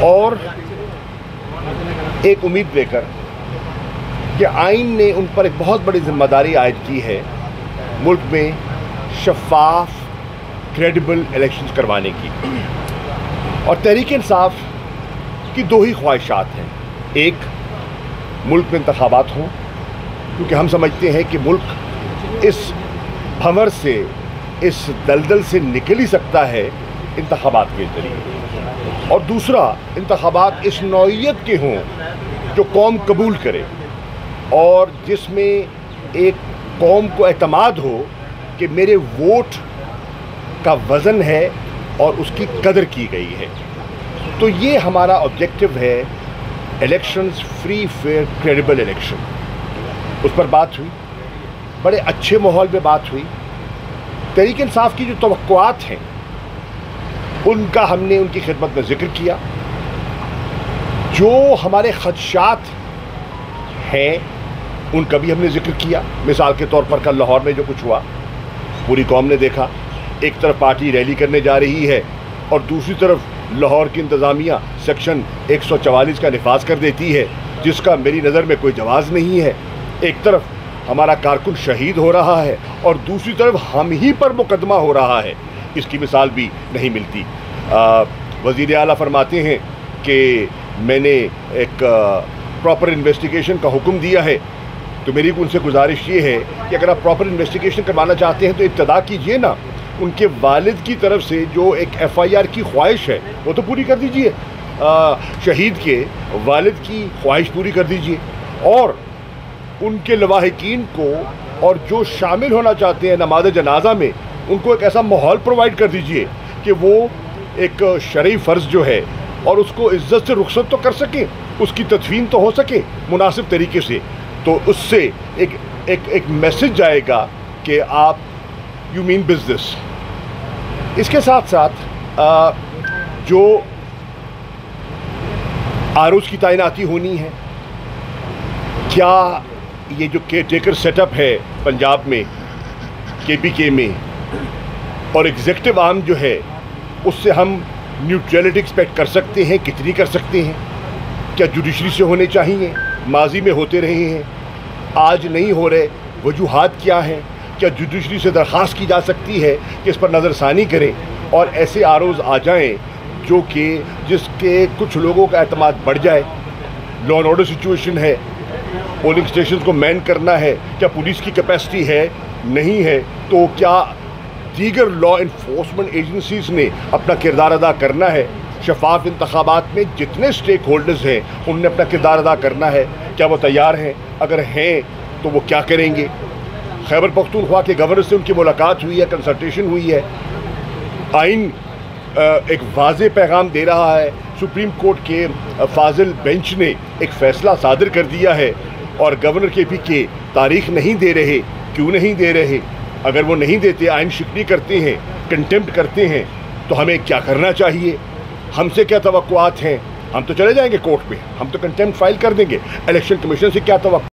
और एक उम्मीद लेकर कि आइन ने उन पर एक बहुत बड़ी जिम्मेदारी आयद की है मुल्क में शफाफ क्रेडिबल इलेक्शंस करवाने की। और तहरीक इंसाफ की दो ही ख्वाहिशात हैं, एक मुल्क में इंतखाबात हों, क्योंकि हम समझते हैं कि मुल्क इस भंवर से, इस दलदल से निकल ही सकता है इंतखाबात के जरिए। और दूसरा, इंतखाबात इस नौइयत के हों जो कौम कबूल करे और जिसमें एक कौम को एतमाद हो कि मेरे वोट का वज़न है और उसकी कदर की गई है। तो ये हमारा ऑब्जेक्टिव है, elections free fair credible election. उस पर बात हुई, बड़े अच्छे माहौल में बात हुई। तहरीक इंसाफ की जो तवक्कुआत हैं उनका हमने उनकी खिदमत में ज़िक्र किया। जो हमारे खदशात हैं उनका भी हमने ज़िक्र किया। मिसाल के तौर पर कल लाहौर में जो कुछ हुआ पूरी कौम ने देखा। एक तरफ पार्टी रैली करने जा रही है और दूसरी तरफ लाहौर की इंतज़ामिया सेक्शन 144 का निफाज कर देती है, जिसका मेरी नज़र में कोई जवाज़ नहीं है। एक तरफ हमारा कारकुन शहीद हो रहा है और दूसरी तरफ हम ही पर मुकदमा हो रहा है। इसकी मिसाल भी नहीं मिलती। वज़ीर आला फरमाते हैं कि मैंने एक प्रॉपर इन्वेस्टिगेशन का हुक्म दिया है। तो मेरी उनसे गुजारिश ये है कि अगर आप प्रॉपर इन्वेस्टिगेशन करवाना चाहते हैं तो इब्तदा कीजिए ना, उनके वालिद की तरफ से जो एक FIR की ख्वाहिश है वो तो पूरी कर दीजिए। शहीद के वालिद की ख्वाहिश पूरी कर दीजिए और उनके लवाहिकीन को और जो शामिल होना चाहते हैं नमाज जनाजा में उनको एक ऐसा माहौल प्रोवाइड कर दीजिए कि वो एक शरई फ़र्ज़ जो है और उसको इज़्ज़त से रुखसत तो कर सकें, उसकी तदफीन तो हो सके मुनासिब तरीके से। तो उससे एक मैसेज जाएगा कि आप यू मीन बिजनेस। इसके साथ साथ जो आरोज की तैनाती होनी है, क्या ये जो केयर टेकर सेटअप है पंजाब में KPK में और एग्जीक्यूटिव आर्म जो है उससे हम न्यूट्रलिटी एक्सपेक्ट कर सकते हैं? कितनी कर सकते हैं? क्या जुडिशरी से होने चाहिए? माजी में होते रहे हैं, आज नहीं हो रहे, वजूहात क्या हैं? क्या जुडिशरी से दरख्वास्त की जा सकती है कि इस पर नज़रसानी करें और ऐसे आरोज आ जाएं जो कि जिसके कुछ लोगों का एतमाद बढ़ जाए? लॉ एंड ऑर्डर सिचुएशन है, पोलिंग स्टेशन को मैन करना है, क्या पुलिस की कैपेसिटी है? नहीं है। तो क्या दीगर लॉ इन्फोर्समेंट एजेंसीज़ ने अपना किरदार अदा करना है? शफाफ इंतखाबात में जितने स्टेक होल्डर्स हैं उन्होंने अपना किरदार अदा करना है। क्या वो तैयार हैं? अगर हैं तो वो क्या करेंगे? खैबर पख्तूनख्वा के गवर्नर से उनकी मुलाकात हुई है, कंसल्टेशन हुई है। आइन एक वाज़े पैगाम दे रहा है। सुप्रीम कोर्ट के फाजिल बेंच ने एक फ़ैसला सादर कर दिया है और गवर्नर KPK तारीख नहीं दे रहे। क्यों नहीं दे रहे? अगर वो नहीं देते, आइन शिकनी करते हैं, कंटेम्प्ट करते हैं, तो हमें क्या करना चाहिए? हमसे क्या तवक्कुआत हैं? हम तो चले जाएंगे कोर्ट में, हम तो कंटेम्प्ट फाइल कर देंगे। इलेक्शन कमीशन से क्या तवक्कुआत